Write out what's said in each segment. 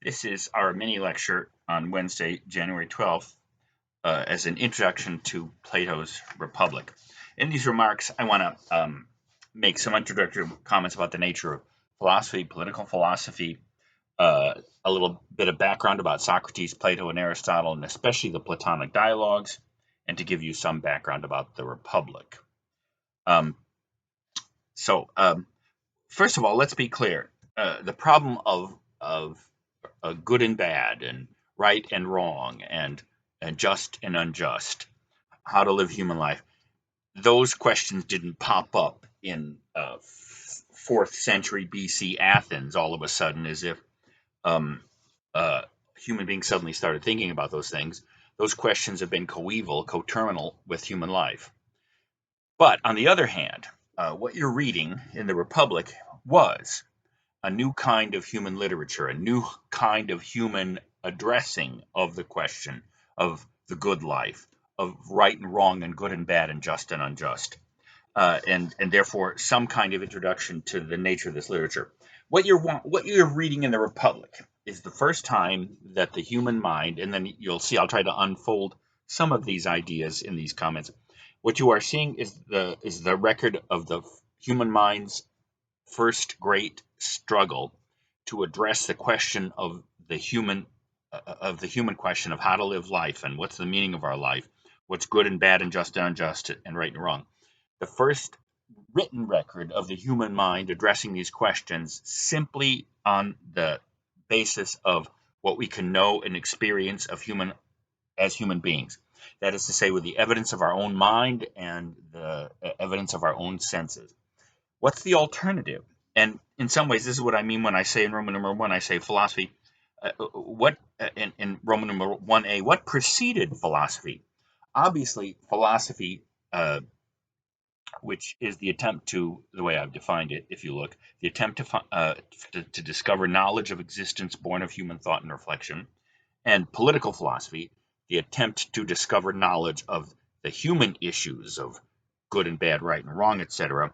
This is our mini lecture on Wednesday, January 12th, as an introduction to Plato's Republic. In these remarks, I want to make some introductory comments about the nature of philosophy, political philosophy, a little bit of background about Socrates, Plato, and Aristotle, and especially the Platonic dialogues, and to give you some background about the Republic. Um, so, first of all, let's be clear. The problem of good and bad, and right and wrong, and just and unjust, how to live human life. Those questions didn't pop up in 4th century BC Athens all of a sudden, as if um, human beings suddenly started thinking about those things. Those questions have been coeval, coterminal with human life. But on the other hand, what you're reading in the Republic was a new kind of human literature, a new kind of human addressing of the question of the good life, of right and wrong, and good and bad, and just and unjust, and therefore some kind of introduction to the nature of this literature. What you're reading in the Republic is the first time that the human mind, and then you'll see I'll try to unfold some of these ideas in these comments. What you are seeing is the record of the human mind's first great struggle to address the question of the human question of how to live life and what's the meaning of our life, what's good and bad and just and unjust and right and wrong. The first written record of the human mind addressing these questions simply on the basis of what we can know and experience of human beings. That is to say, with the evidence of our own mind and the evidence of our own senses. What's the alternative? And in some ways, this is what I mean when I say in Roman number 1, I say philosophy. In Roman number 1a, what preceded philosophy? Obviously, philosophy, which is the attempt to, the way I've defined it, if you look, the attempt to discover knowledge of existence born of human thought and reflection, and political philosophy, the attempt to discover knowledge of the human issues of good and bad, right and wrong, etc.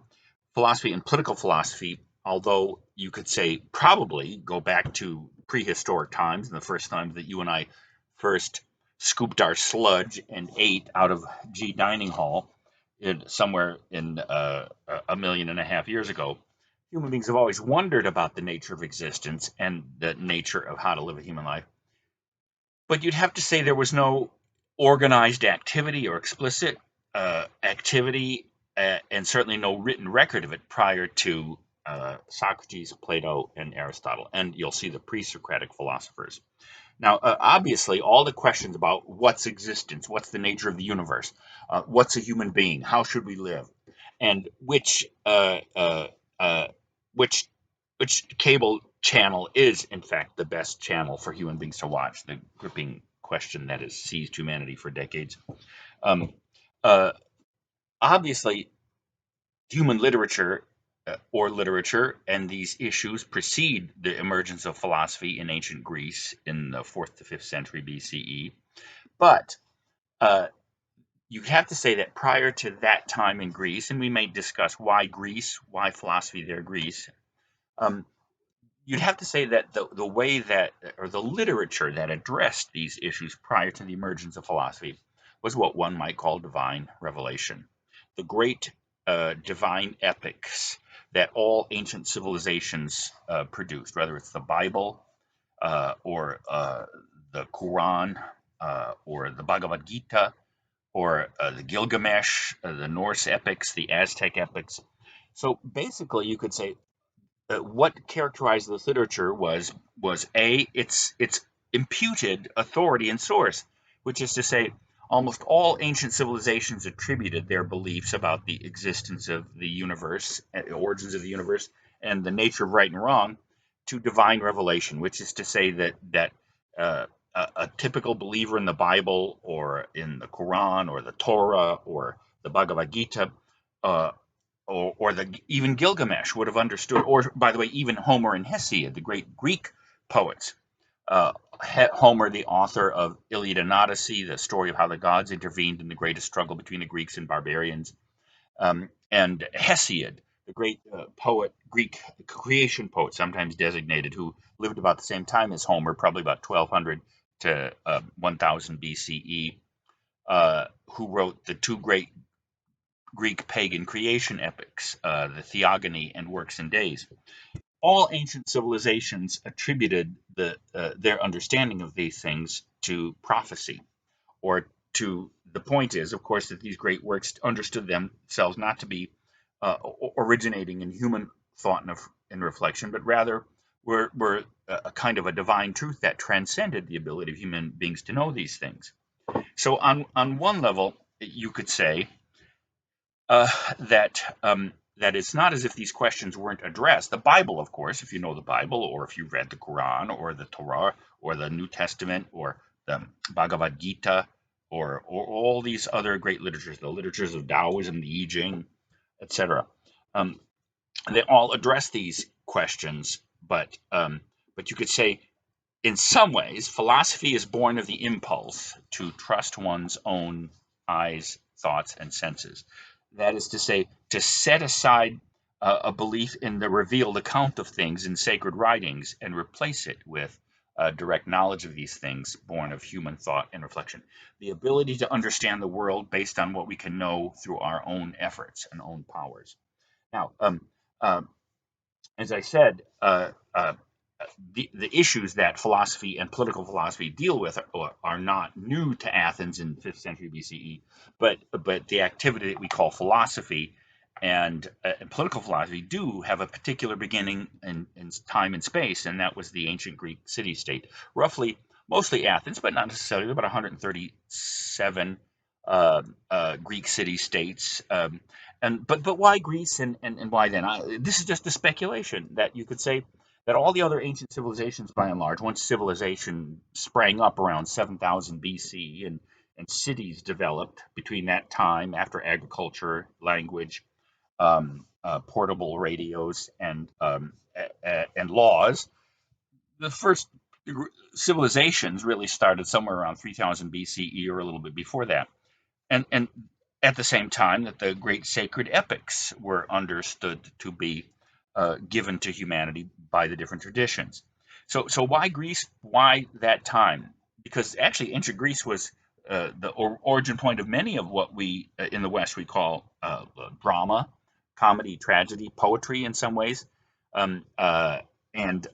Philosophy and political philosophy, although you could say probably go back to prehistoric times, and the first time that you and I first scooped our sludge and ate out of G Dining Hall somewhere in 1.5 million years ago, human beings have always wondered about the nature of existence and the nature of how to live a human life. But you'd have to say there was no organized activity or explicit activity, and certainly no written record of it prior to Socrates, Plato, and Aristotle. And you'll see the pre-Socratic philosophers. Now, obviously, all the questions about what's existence, what's the nature of the universe, what's a human being, how should we live, and which cable channel is, in fact, the best channel for human beings to watch, the gripping question that has seized humanity for decades. Um, uh, Obviously, human literature or literature and these issues precede the emergence of philosophy in ancient Greece in the 4th to 5th century BCE. But uh, you have to say that prior to that time in Greece, and we may discuss why Greece, why philosophy there, Greece, um, you'd have to say that the way that, or the literature that addressed these issues prior to the emergence of philosophy was what one might call divine revelation. The great divine epics that all ancient civilizations produced, whether it's the Bible or the Quran or the Bhagavad Gita or the Gilgamesh, the Norse epics, the Aztec epics. So basically, you could say what characterized this literature was its imputed authority and source, which is to say, almost all ancient civilizations attributed their beliefs about the existence of the universe, the origins of the universe, and the nature of right and wrong to divine revelation, which is to say that a typical believer in the Bible or in the Quran or the Torah or the Bhagavad Gita uh, or even Gilgamesh would have understood, or by the way, even Homer and Hesiod, the great Greek poets. Homer, the author of Iliad and Odyssey, the story of how the gods intervened in the greatest struggle between the Greeks and barbarians, and Hesiod, the great poet, Greek creation poet, sometimes designated, who lived about the same time as Homer, probably about 1200 to 1000 BCE, who wrote the two great Greek pagan creation epics, the Theogony and Works and Days. All ancient civilizations attributed their understanding of these things to prophecy, or to the point is, of course, that these great works understood themselves not to be originating in human thought and reflection, but rather were a kind of a divine truth that transcended the ability of human beings to know these things. So, on one level, you could say that it's not as if these questions weren't addressed. The Bible, of course, if you know the Bible, or if you read the Quran, or the Torah, or the New Testament, or the Bhagavad Gita, or all these other great literatures, the literatures of Taoism, the I Ching, etc. Um, they all address these questions, but you could say, in some ways, philosophy is born of the impulse to trust one's own eyes, thoughts, and senses. That is to say, to set aside a belief in the revealed account of things in sacred writings and replace it with direct knowledge of these things born of human thought and reflection. The ability to understand the world based on what we can know through our own efforts and own powers. Now, uh, as I said, the issues that philosophy and political philosophy deal with are not new to Athens in 5th century BCE, but the activity that we call philosophy and political philosophy do have a particular beginning in time and space, and that was the ancient Greek city-state, roughly, mostly Athens, but not necessarily, about 137 Greek city-states. But why Greece and why then? This is just a speculation that you could say that all the other ancient civilizations, by and large, once civilization sprang up around 7000 BC and cities developed between that time, after agriculture, language, portable radios, and laws, the first civilizations really started somewhere around 3000 BCE or a little bit before that. And at the same time that the great sacred epics were understood to be given to humanity by the different traditions. So why Greece? Why that time? Because actually, ancient Greece was the origin point of many of what we in the West we call drama, comedy, tragedy, poetry in some ways, um, uh, and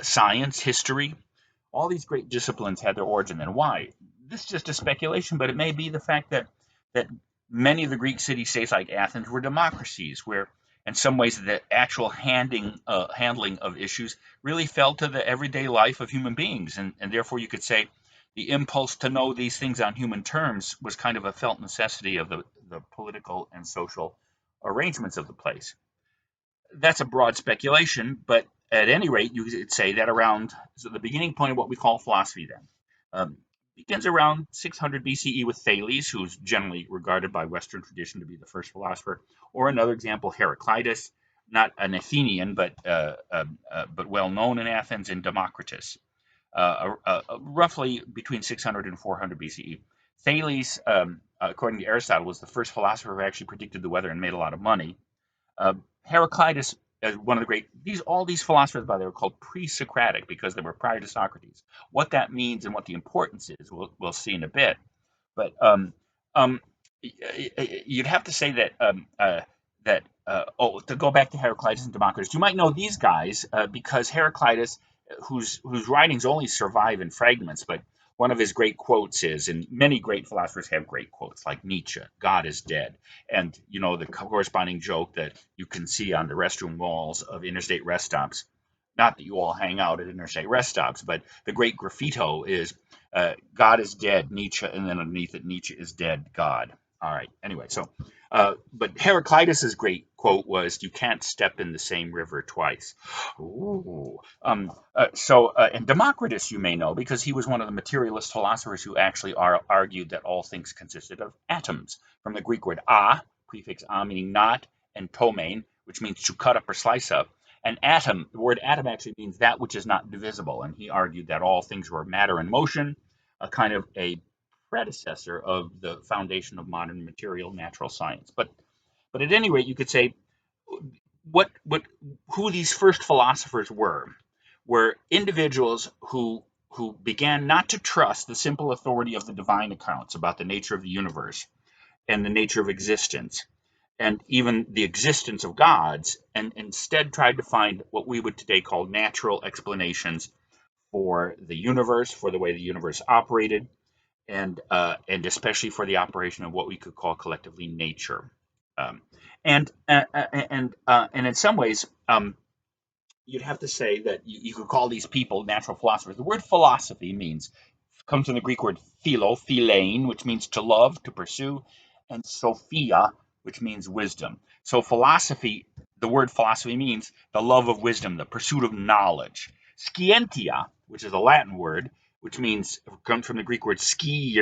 science, history. All these great disciplines had their origin. And why? This is just a speculation, but it may be the fact that many of the Greek city-states, like Athens, were democracies, where in some ways the actual handling of issues really fell to the everyday life of human beings, and therefore you could say the impulse to know these things on human terms was kind of a felt necessity of the political and social arrangements of the place. That's a broad speculation, but at any rate, you could say that around so the beginning point of what we call philosophy then begins around 600 BCE with Thales, who's generally regarded by Western tradition to be the first philosopher, or another example, Heraclitus, not an Athenian, but well known in Athens, and Democritus, roughly between 600 and 400 BCE. Thales, according to Aristotle, was the first philosopher who actually predicted the weather and made a lot of money. Heraclitus, as one of the great, all these philosophers, by the way, are called pre-Socratic because they were prior to Socrates. What that means and what the importance is, we'll see in a bit. But um, you'd have to say that to go back to Heraclitus and Democritus, you might know these guys because Heraclitus, whose writings only survive in fragments, but one of his great quotes is, and many great philosophers have great quotes, like Nietzsche, "God is dead," and the corresponding joke that you can see on the restroom walls of interstate rest stops. Not that you all hang out at interstate rest stops, but the great graffito is God is dead, Nietzsche, and then underneath it, Nietzsche is dead, God. All right. Anyway, but Heraclitus's great quote was, "You can't step in the same river twice." Ooh. And Democritus, you may know, because he was one of the materialist philosophers who actually argued that all things consisted of atoms, from the Greek word prefix a meaning not, and tomein, which means to cut up or slice up. An atom, the word atom actually means that which is not divisible, and he argued that all things were matter in motion, a kind of a predecessor of the foundation of modern material natural science. But at any rate, you could say who these first philosophers were individuals who began not to trust the simple authority of the divine accounts about the nature of the universe and the nature of existence and even the existence of gods, and instead tried to find what we would today call natural explanations for the universe, for the way the universe operated, and especially for the operation of what we could call collectively nature. Um, and in some ways, you'd have to say that you could call these people natural philosophers. The word philosophy comes from the Greek word philein, which means to love, to pursue, and sophia, which means wisdom. So philosophy, the word philosophy means the love of wisdom, the pursuit of knowledge. Scientia, which is a Latin word, which comes from the Greek word skio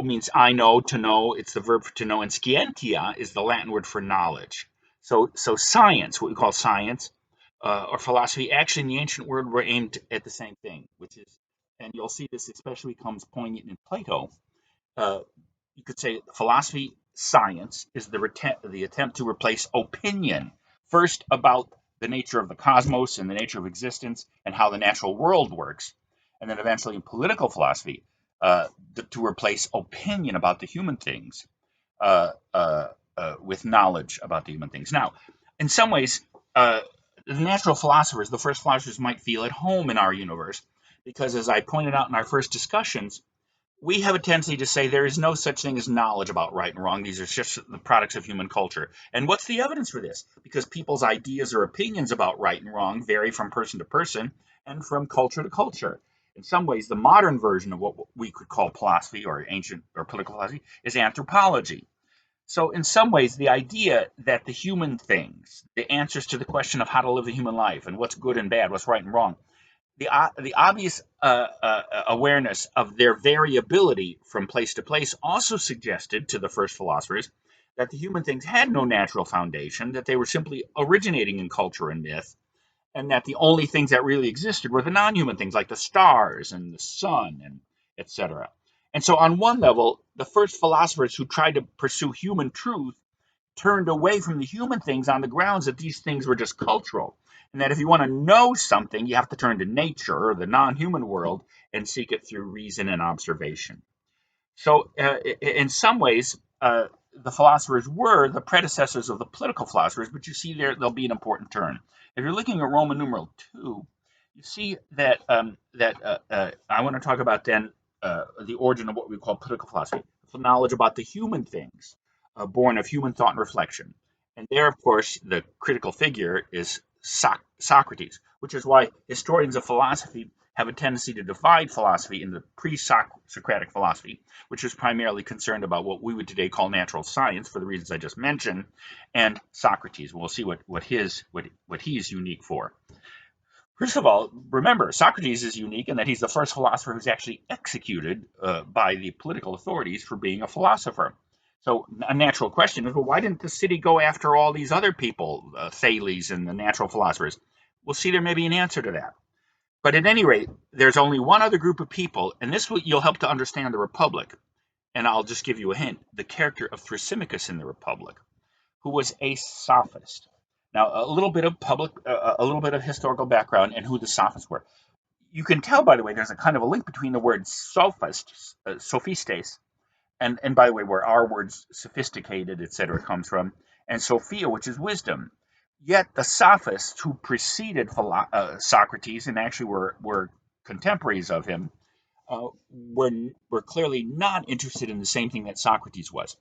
means I know, to know. It's the verb to know, and scientia is the Latin word for knowledge. So science, what we call science, or philosophy, actually in the ancient world were aimed at the same thing, which is, and you'll see this especially becomes poignant in Plato. Uh, you could say philosophy, science, is the attempt to replace opinion, first about the nature of the cosmos and the nature of existence and how the natural world works, and then eventually in political philosophy, to replace opinion about the human things uh, uh, with knowledge about the human things. Now, in some ways, the natural philosophers, the first philosophers, might feel at home in our universe because, as I pointed out in our first discussions, we have a tendency to say there is no such thing as knowledge about right and wrong. These are just the products of human culture. And what's the evidence for this? Because people's ideas or opinions about right and wrong vary from person to person and from culture to culture. In some ways, the modern version of what we could call philosophy or ancient or political philosophy is anthropology. So, in some ways, the idea that the human things, the answers to the question of how to live a human life and what's good and bad, what's right and wrong, the obvious awareness of their variability from place to place also suggested to the first philosophers that the human things had no natural foundation, that they were simply originating in culture and myth, and that the only things that really existed were the non-human things like the stars and the sun and etc. And so, on one level, the first philosophers who tried to pursue human truth turned away from the human things on the grounds that these things were just cultural, and that if you want to know something, you have to turn to nature or the non-human world and seek it through reason and observation. So, in some ways, the philosophers were the predecessors of the political philosophers, but you see there'll be an important turn. If you're looking at Roman numeral 2, you see that I want to talk about then the origin of what we call political philosophy, knowledge about the human things, born of human thought and reflection. And there, of course, the critical figure is Socrates, which is why historians of philosophy have a tendency to divide philosophy into pre-Socratic philosophy, which is primarily concerned about what we would today call natural science for the reasons I just mentioned, and Socrates. We'll see what he's unique for. First of all, remember, Socrates is unique in that he's the first philosopher who's actually executed by the political authorities for being a philosopher. So a natural question is, well, why didn't the city go after all these other people, Thales and the natural philosophers? We'll see there may be an answer to that. But at any rate, there's only one other group of people, and you'll help to understand the Republic. And I'll just give you a hint: the character of Thrasymachus in the Republic, who was a sophist. Now, a little bit of historical background and who the sophists were. You can tell, by the way, there's a kind of a link between the word sophist, sophistes, and by the way, where our words sophisticated, etc., comes from, and Sophia, which is wisdom. Yet the sophists who preceded Socrates and actually were contemporaries of him were clearly not interested in the same thing that Socrates was.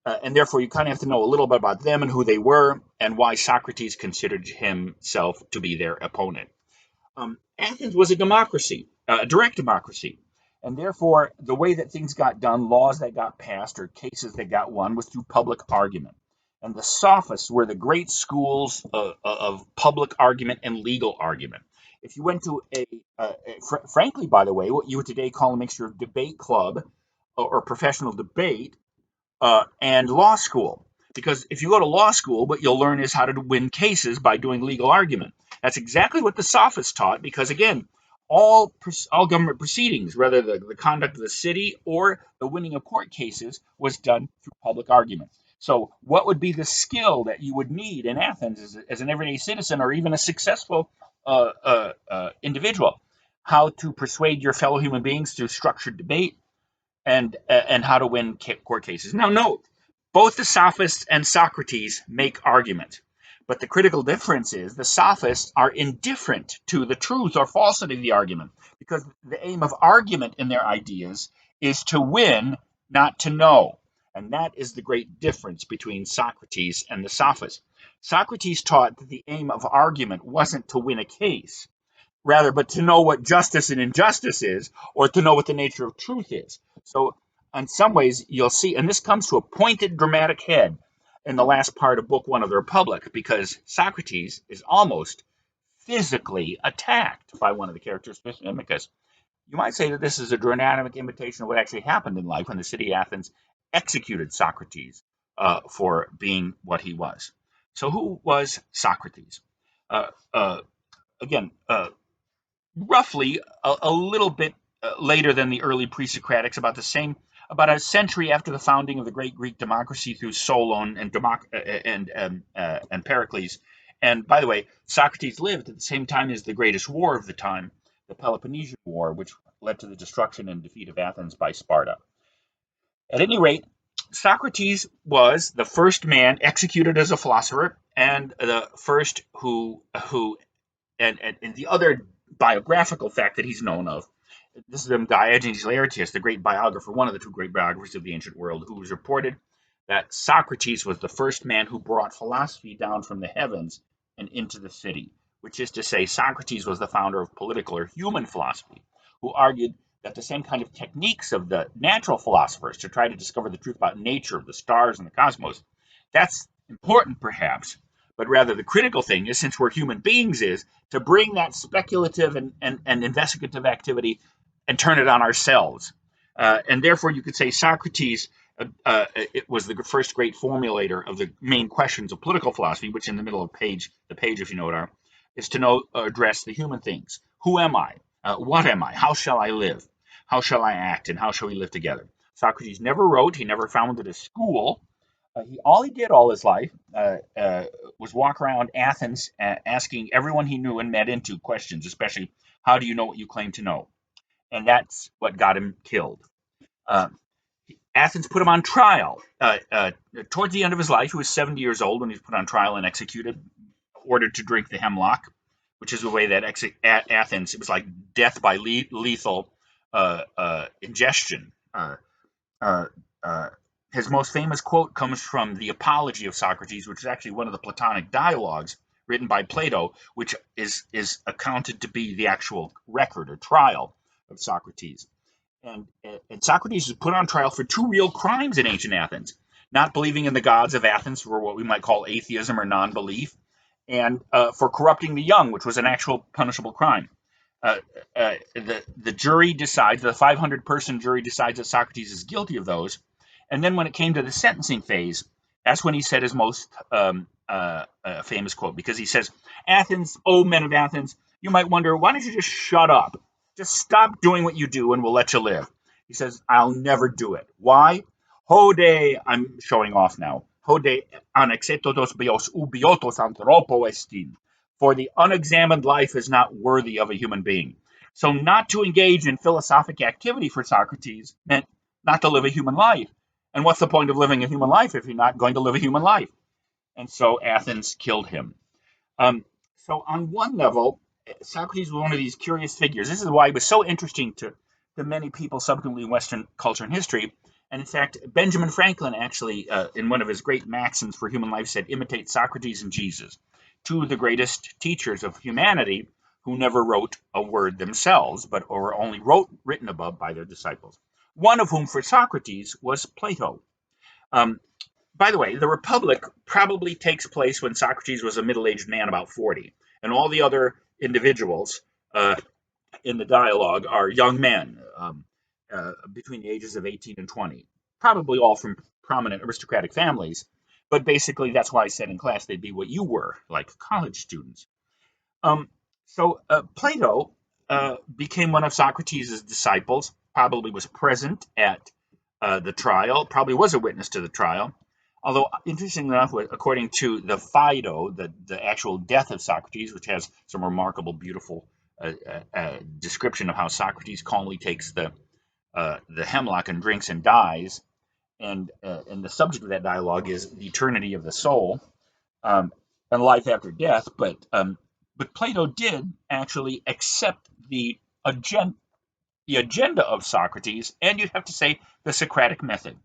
And therefore, you kind of have to know a little bit about them and who they were and why Socrates considered himself to be their opponent. Athens was a democracy, a direct democracy. And therefore, the way that things got done, laws that got passed, or cases that got won, was through public argument. And the sophists were the great schools of public argument and legal argument. If you went to frankly, by the way, what you would today call a mixture of debate club or professional debate and law school. Because if you go to law school, what you'll learn is how to win cases by doing legal argument. That's exactly what the sophists taught, because again, all government proceedings, whether the conduct of the city or the winning of court cases, was done through public argument. So, what would be the skill that you would need in Athens as an everyday citizen or even a successful individual? How to persuade your fellow human beings through structured debate, and how to win court cases. Now, note, both the Sophists and Socrates make argument, but the critical difference is the Sophists are indifferent to the truth or falsity of the argument, because the aim of argument in their ideas is to win, not to know. And that is the great difference between Socrates and the Sophists. Socrates taught that the aim of argument wasn't to win a case, rather, but to know what justice and injustice is, or to know what the nature of truth is. So, in some ways, you'll see, and this comes to a pointed dramatic head in the last part of Book One of the Republic, because Socrates is almost physically attacked by one of the characters, Thrasymachus. You might say that this is a dramatic imitation of what actually happened in life when the city of Athens executed Socrates for being what he was. So, who was Socrates? Uh, uh, again, roughly a little bit later than the early pre-Socratics, about a century after the founding of the great Greek democracy through Solon and Pericles. And by the way, Socrates lived at the same time as the greatest war of the time, the Peloponnesian War, which led to the destruction and defeat of Athens by Sparta. At any rate, Socrates was the first man executed as a philosopher, and the first and the other biographical fact that he's known of. This is Diogenes Laertius, the great biographer, one of the two great biographers of the ancient world, who has reported that Socrates was the first man who brought philosophy down from the heavens and into the city, which is to say, Socrates was the founder of political or human philosophy, who argued that the same kind of techniques of the natural philosophers to try to discover the truth about nature, the stars, and the cosmos, that's important perhaps, but rather the critical thing is, since we're human beings, is to bring that speculative and investigative activity and turn it on ourselves. And therefore, you could say Socrates it was the first great formulator of the main questions of political philosophy, which in the middle of the page, if you know it, are, is to address the human things. Who am I? What am I? How shall I live? How shall I act? And how shall we live together? Socrates never wrote. He never founded a school. All he did all his life was walk around Athens asking everyone he knew and met into questions, especially, how do you know what you claim to know? And that's what got him killed. Uh, Athens put him on trial. Towards the end of his life, he was 70 years old when he was put on trial and executed, ordered to drink the hemlock, which is the way that Athens, it was like death by lethal ingestion. Uh, uh, his most famous quote comes from the Apology of Socrates, which is actually one of the Platonic dialogues written by Plato, which is accounted to be the actual record or trial of Socrates. And Socrates was put on trial for two real crimes in ancient Athens: not believing in the gods of Athens, for what we might call atheism or non-belief, and for corrupting the young, which was an actual punishable crime. The jury decides, the 500-person jury decides that Socrates is guilty of those. And then when it came to the sentencing phase, that's when he said his most famous quote, because he says, Athens, oh men of Athens, you might wonder, why don't you just shut up? Just stop doing what you do and we'll let you live. He says, I'll never do it. Why? Hode, I'm showing off now. Hode anexetotos bios ubiotos anthropo estin. For the unexamined life is not worthy of a human being. So not to engage in philosophic activity for Socrates meant not to live a human life. And what's the point of living a human life if you're not going to live a human life? And so Athens killed him. So on one level, Socrates was one of these curious figures. This is why he was so interesting to many people subsequently in Western culture and history. And in fact, Benjamin Franklin actually, in one of his great maxims for human life, said, imitate Socrates and Jesus, two of the greatest teachers of humanity who never wrote a word themselves, but were only written above by their disciples. One of whom, for Socrates, was Plato. By the way, the Republic probably takes place when Socrates was a middle-aged man, about 40, and all the other individuals in the dialogue are young men between the ages of 18 and 20, probably all from prominent aristocratic families. But basically, that's why I said in class they'd be what you were, like college students. So Plato became one of Socrates' disciples, probably was present at the trial, probably was a witness to the trial. Although, interestingly enough, according to the Phaedo, the actual death of Socrates, which has some remarkable, beautiful description of how Socrates calmly takes the hemlock and drinks and dies, and the subject of that dialogue is the eternity of the soul, um, and life after death. But Plato did actually accept the agenda of Socrates, and you'd have to say the Socratic method.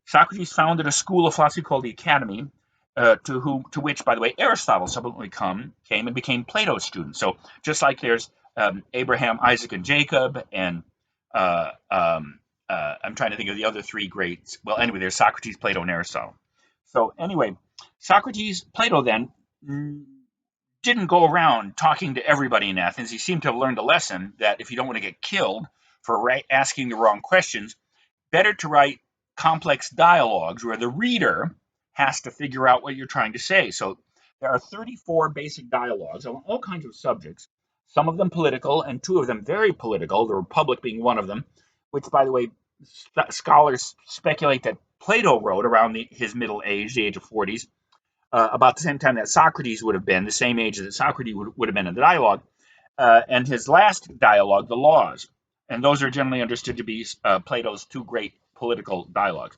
Socrates founded a school of philosophy called the Academy, to which, by the way, Aristotle subsequently came and became Plato's student. So just like there's Abraham, Isaac, and Jacob, and I'm trying to think of the other three greats. Well, anyway, there's Socrates, Plato, and Aristotle. So anyway, Plato then didn't go around talking to everybody in Athens. He seemed to have learned a lesson that if you don't want to get killed for asking the wrong questions, better to write complex dialogues where the reader has to figure out what you're trying to say. So there are 34 basic dialogues on all kinds of subjects, some of them political and two of them very political, the Republic being one of them, which, by the way, scholars speculate that Plato wrote around his middle age, the age of 40s, about the same time that Socrates would have been, the same age that Socrates would have been in the dialogue, and his last dialogue, the Laws. And those are generally understood to be Plato's two great political dialogues.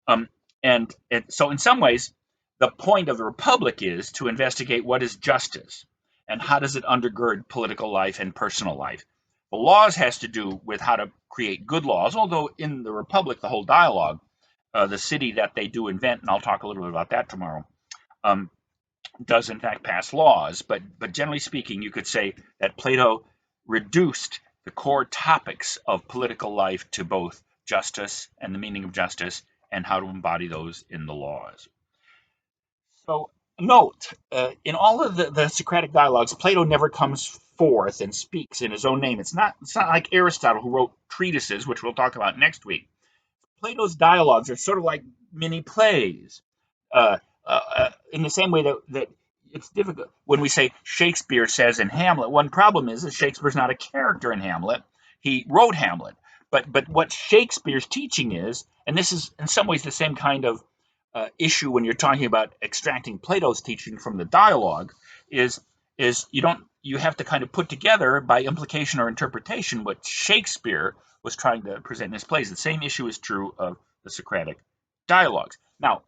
Um, and so, in some ways, the point of the Republic is to investigate what is justice and how does it undergird political life and personal life. The Laws has to do with how to create good laws, although in the Republic, the whole dialogue, the city that they do invent, and I'll talk a little bit about that tomorrow, um, does in fact pass laws, but generally speaking, you could say that Plato reduced the core topics of political life to both justice and the meaning of justice and how to embody those in the laws. So note, in all of the Socratic dialogues, Plato never comes forth and speaks in his own name. It's not like Aristotle, who wrote treatises, which we'll talk about next week. Plato's dialogues are sort of like mini plays, in the same way that it's difficult when we say Shakespeare says in Hamlet. One problem is that Shakespeare's not a character in Hamlet. He wrote Hamlet, but what Shakespeare's teaching is, and this is in some ways the same kind of issue when you're talking about extracting Plato's teaching from the dialogue, is you have to kind of put together by implication or interpretation what Shakespeare was trying to present in his plays. The same issue is true of the Socratic dialogues. Now,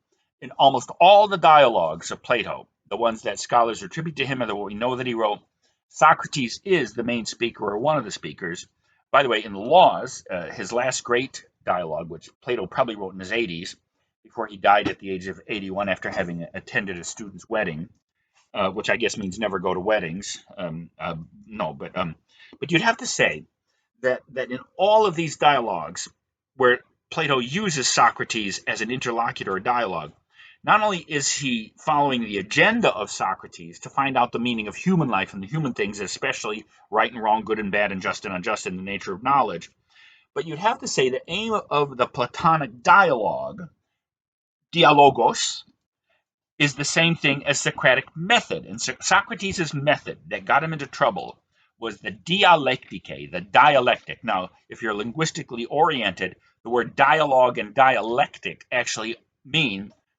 in almost all the dialogues of Plato, the ones that scholars attribute to him or what we know that he wrote, Socrates is the main speaker or one of the speakers. By the way, in the Laws, his last great dialogue, which Plato probably wrote in his 80s, before he died at the age of 81 after having attended a student's wedding, which I guess means never go to weddings. No, but you'd have to say that in all of these dialogues where Plato uses Socrates as an interlocutor or dialogue, not only is he following the agenda of Socrates to find out the meaning of human life and the human things, especially right and wrong, good and bad, and just and unjust, and the nature of knowledge, but you'd have to say the aim of the Platonic dialogue, dialogos, is the same thing as Socratic method. And Socrates' method that got him into trouble was the dialectike, the dialectic. Now, if you're linguistically oriented, the word dialogue and dialectic actually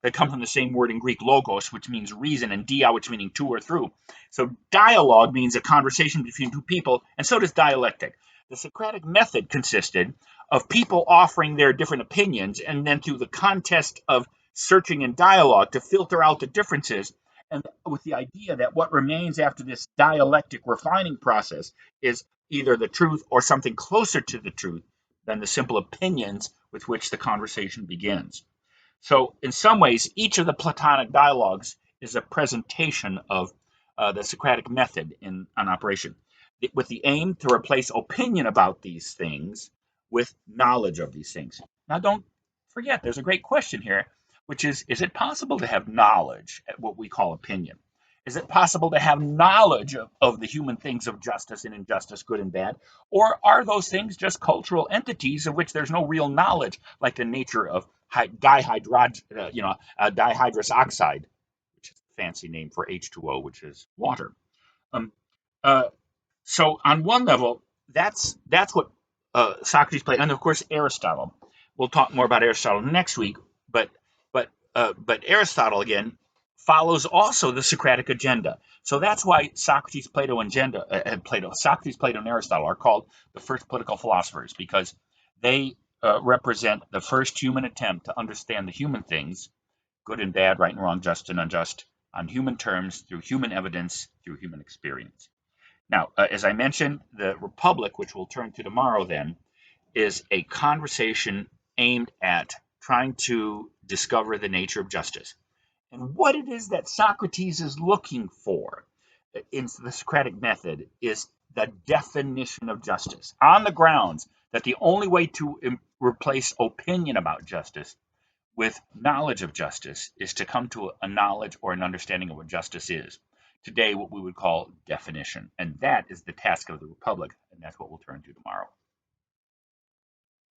they come from the same word in Greek, logos, which means reason, and dia, which meaning to or through. So dialogue means a conversation between two people, and so does dialectic. The Socratic method consisted of people offering their different opinions, and then through the contest of searching and dialogue to filter out the differences, and with the idea that what remains after this dialectic refining process is either the truth or something closer to the truth than the simple opinions with which the conversation begins. So, in some ways, each of the Platonic dialogues is a presentation of the Socratic method on operation, with the aim to replace opinion about these things with knowledge of these things. Now, don't forget, there's a great question here, which is it possible to have knowledge at what we call opinion? Is it possible to have knowledge of the human things of justice and injustice, good and bad? Or are those things just cultural entities of which there's no real knowledge, like the nature of dihydrous oxide, which is a fancy name for H2O, which is water? Um, uh, so on one level, that's what Socrates played, and of course Aristotle. We'll talk more about Aristotle next week, but but Aristotle, again, follows also the Socratic agenda. So that's why Socrates, Plato, and Aristotle are called the first political philosophers, because they represent the first human attempt to understand the human things, good and bad, right and wrong, just and unjust, on human terms, through human evidence, through human experience. Now, as I mentioned, the Republic, which we'll turn to tomorrow, then, is a conversation aimed at trying to discover the nature of justice and what it is that Socrates is looking for in the Socratic method is the definition of justice on the grounds that the only way to replace opinion about justice with knowledge of justice is to come to a knowledge or an understanding of what justice is. Today, what we would call definition. And that is the task of the Republic, and that's what we'll turn to tomorrow.